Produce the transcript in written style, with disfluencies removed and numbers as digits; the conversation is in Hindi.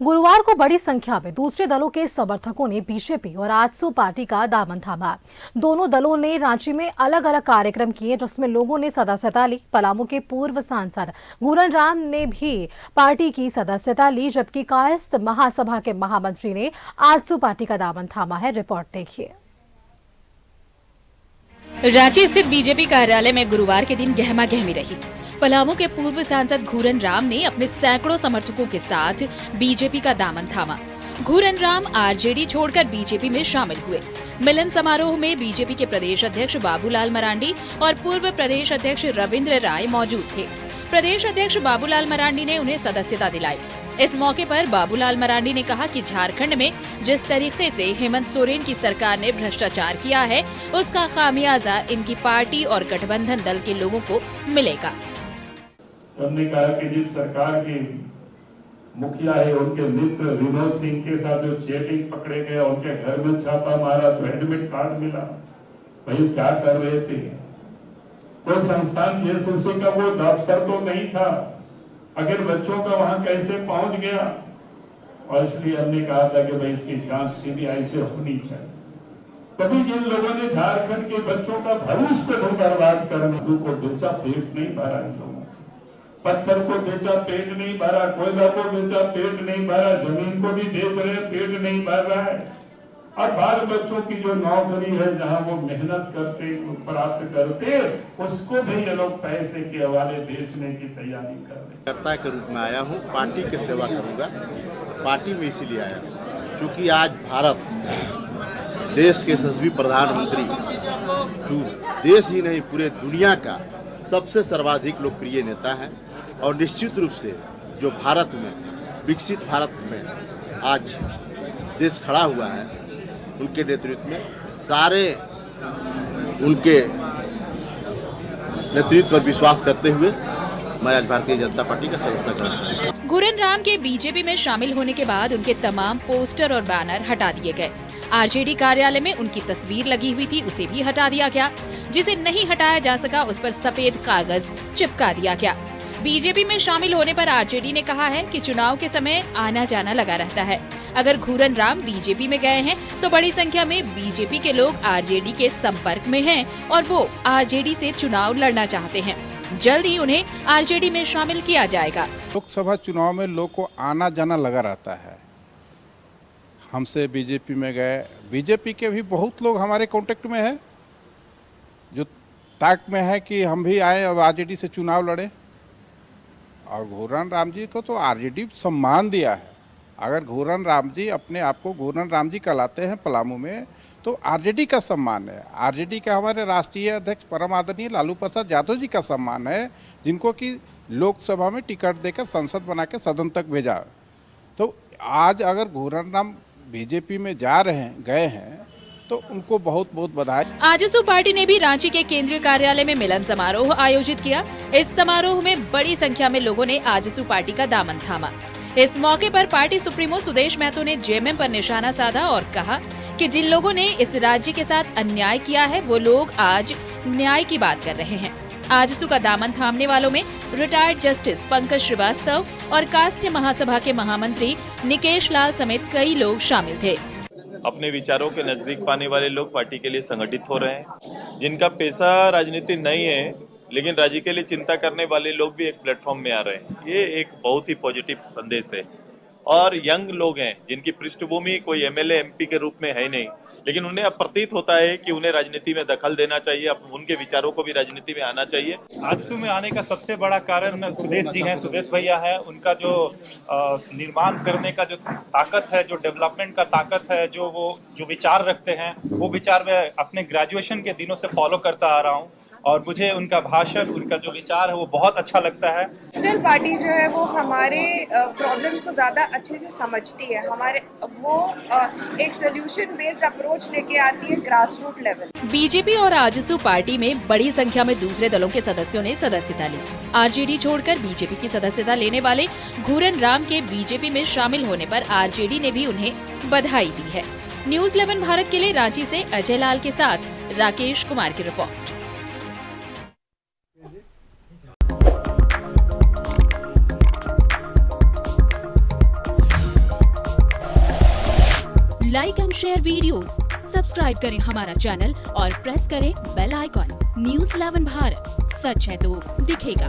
गुरुवार को बड़ी संख्या में दूसरे दलों के समर्थकों ने बीजेपी और आजसू पार्टी का दामन थामा। दोनों दलों ने रांची में अलग अलग कार्यक्रम किए, जिसमें लोगों ने सदस्यता ली। पलामू के पूर्व सांसद घूरन राम ने भी पार्टी की सदस्यता ली, जबकि कायस्थ महासभा के महामंत्री ने आजसू पार्टी का दामन थामा है। रिपोर्ट देखिए। रांची स्थित बीजेपी कार्यालय में गुरुवार के दिन गहमा गहमी रही। पलामू के पूर्व सांसद घूरन राम ने अपने सैकड़ों समर्थकों के साथ बीजेपी का दामन थामा। घूरन राम आरजेडी छोड़कर बीजेपी में शामिल हुए। मिलन समारोह में बीजेपी के प्रदेश अध्यक्ष बाबूलाल मरांडी और पूर्व प्रदेश अध्यक्ष रविंद्र राय मौजूद थे। प्रदेश अध्यक्ष बाबूलाल मरांडी ने उन्हें सदस्यता दिलाई। इस मौके पर बाबूलाल मरांडी ने कहा कि झारखंड में जिस तरीके से हेमंत सोरेन की सरकार ने भ्रष्टाचार किया है, उसका खामियाजा इनकी पार्टी और गठबंधन दल के लोगों को मिलेगा। हमने कहा कि जिस सरकार की मुखिया है, उनके मित्र विनोद सिंह के साथ जो चेटिंग पकड़े गए, उनके घर में छापा मारा तो एडमिट कार्ड मिला। भाई क्या कर रहे थे? कोई संस्थान एसएससी का वो दफ्तर तो नहीं था, अगर बच्चों का वहां कैसे पहुंच गया? और इसलिए हमने कहा था कि भाई इसकी जांच सीबीआई से होनी चाहिए। कभी जिन लोगों ने झारखंड के बच्चों का भविष्य को बर्बाद करने को बेचा, पेट नहीं भरा। इन लोगों पत्थर को बेचा, पेट नहीं भरा। कोयला को बेचा, पेट नहीं भरा। जमीन को भी बेच रहे, पेट नहीं भर रहा है। और बाल बच्चों की जो नौकरी है, जहां वो मेहनत करते प्राप्त करते, उसको भी ये लोग पैसे के हवाले बेचने की तैयारी कर रहे हैं। कर्ता के रूप में आया हूँ, पार्टी की सेवा करूँगा। पार्टी में इसीलिए आया हूँ क्योंकि आज भारत देश के यशस्वी प्रधानमंत्री, जो देश ही नहीं पूरे दुनिया का सबसे सर्वाधिक लोकप्रिय नेता है, और निश्चित रूप से जो भारत में विकसित भारत में आज देश खड़ा हुआ है, उनके नेतृत्व में सारे उनके नेतृत्व पर विश्वास करते हुए मैं आज भारतीय जनता पार्टी का सदस्यता करता हूं। घूरन राम के बीजेपी में शामिल होने के बाद उनके तमाम पोस्टर और बैनर हटा दिए गए। आरजेडी कार्यालय में उनकी तस्वीर लगी हुई थी, उसे भी हटा दिया गया। जिसे नहीं हटाया जा सका, उस पर सफेद कागज चिपका दिया गया। बीजेपी में शामिल होने पर आरजेडी ने कहा है कि चुनाव के समय आना जाना लगा रहता है। अगर घूरन राम बीजेपी में गए हैं तो बड़ी संख्या में बीजेपी के लोग आरजेडी के संपर्क में हैं और वो आरजेडी से चुनाव लड़ना चाहते हैं। जल्द ही उन्हें आरजेडी में शामिल किया जाएगा। लोकसभा चुनाव में लोग को आना जाना लगा रहता है। हमसे बीजेपी में गए, बीजेपी के भी बहुत लोग हमारे कांटेक्ट में है, जो ताक में है कि हम भी आए और आरजेडी से चुनाव लड़े। और घूरन राम जी को तो आरजेडी सम्मान दिया है। अगर घूरन राम जी अपने आप को घूरन राम जी कहलाते हैं पलामू में, तो आरजेडी का सम्मान है। आरजेडी का हमारे राष्ट्रीय अध्यक्ष परम आदरणीय लालू प्रसाद यादव जी का सम्मान है, जिनको कि लोकसभा में टिकट देकर संसद बना के सदन तक भेजा। तो आज अगर घूरन राम बीजेपी में गए हैं तो उनको बहुत बहुत बधाई। आजसू पार्टी ने भी रांची के केंद्रीय कार्यालय में मिलन समारोह आयोजित किया। इस समारोह में बड़ी संख्या में लोगों ने आजसू पार्टी का दामन थामा। इस मौके पर पार्टी सुप्रीमो सुदेश महतो ने जेएमएम पर निशाना साधा और कहा कि जिन लोगों ने इस राज्य के साथ अन्याय किया है, वो लोग आज न्याय की बात कर रहे हैं। आजसू का दामन थामने वालों में रिटायर्ड जस्टिस पंकज श्रीवास्तव और कायस्थ महासभा के महामंत्री निकेश लाल समेत कई लोग शामिल थे। अपने विचारों के नजदीक पाने वाले लोग पार्टी के लिए संगठित हो रहे हैं। जिनका पैसा राजनीति नहीं है, लेकिन राज्य के लिए चिंता करने वाले लोग भी एक प्लेटफॉर्म में आ रहे हैं। ये एक बहुत ही पॉजिटिव संदेश है। और यंग लोग हैं जिनकी पृष्ठभूमि कोई एमएलए एमपी के रूप में है नहीं, लेकिन उन्हें अब प्रतीत होता है कि उन्हें राजनीति में दखल देना चाहिए, उनके विचारों को भी राजनीति में आना चाहिए। आजसू में आने का सबसे बड़ा कारण सुदेश जी हैं, सुदेश भैया है। उनका जो निर्माण करने का जो ताकत है, जो डेवलपमेंट का ताकत है, जो विचार रखते हैं, वो विचार मैं अपने ग्रेजुएशन के दिनों से फॉलो करता आ रहा हूँ। और मुझे उनका भाषण, उनका जो विचार है, वो बहुत अच्छा लगता है। नेशनल पार्टी जो है वो हमारे प्रॉब्लम्स को ज़्यादा अच्छे से समझती है। वो एक सोल्यूशन बेस्ड अप्रोच लेके आती है ग्रास रूट लेवल। बीजेपी और आजसू पार्टी में बड़ी संख्या में दूसरे दलों के सदस्यों ने सदस्यता ली। आरजेडी छोड़कर बीजेपी की सदस्यता लेने वाले घूरन राम के बीजेपी में शामिल होने पर आरजेडी ने भी उन्हें बधाई दी है। न्यूज़ 11 भारत के लिए रांची से अजय लाल के साथ राकेश कुमार की report. Like and share videos, subscribe करें हमारा चैनल और प्रेस करें बेल आइकॉन। News 11 भारत, सच है तो दिखेगा।